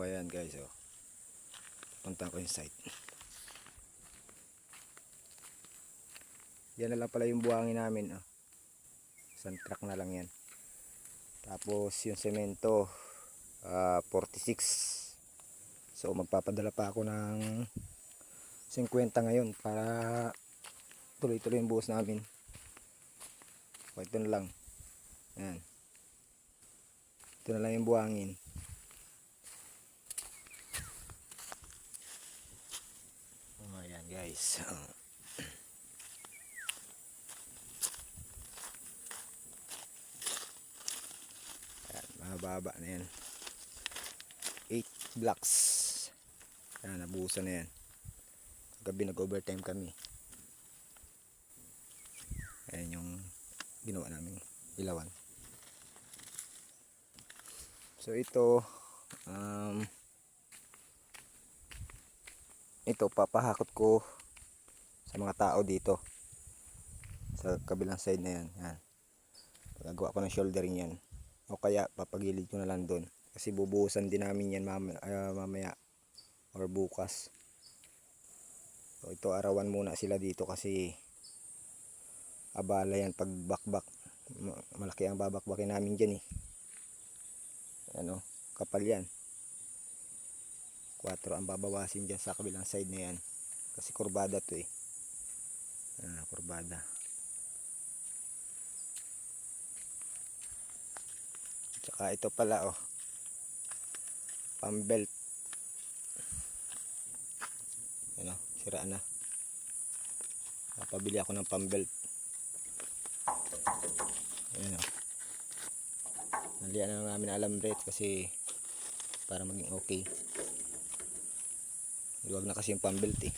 Ayan guys, oh. Punta ko yung site. Yan na lang pala yung buhangin namin, oh. Isang truck na lang yan. Tapos yung semento 46. So magpapadala pa ako ng 50 ngayon para tuloy-tuloy yung buhos namin. O, ito na lang. Ayan. Ito na lang yung buhangin. Ayan guys. Ayan, mababa na yan. 8 blocks. Ayan, nabuhusan na yan. Gabi nag-overtime kami. Ayan yung ginawa namin ilawan. So ito ito papahakot ko sa mga tao dito sa kabilang side na yan. Yan. Gagawa ko ng shouldering yan. O kaya papagilid ko na lang doon. Kasi bubuhusan din namin yan mamaya or bukas. So ito arawan muna sila dito kasi abala yan pag bakbak. Malaki ang babakbakin namin dyan eh. Ano, kapal yan. 4 ang babawasin dyan sa kabilang side na yan. Kasi kurbada to eh. Kurbada. Tsaka ito pala oh. Pambelt. Ano, siraan na. Napabili ako ng pambelt. Ayan oh. Nalian na namin alambre kasi para maging okay. Luwag na kasi yung pambelt eh.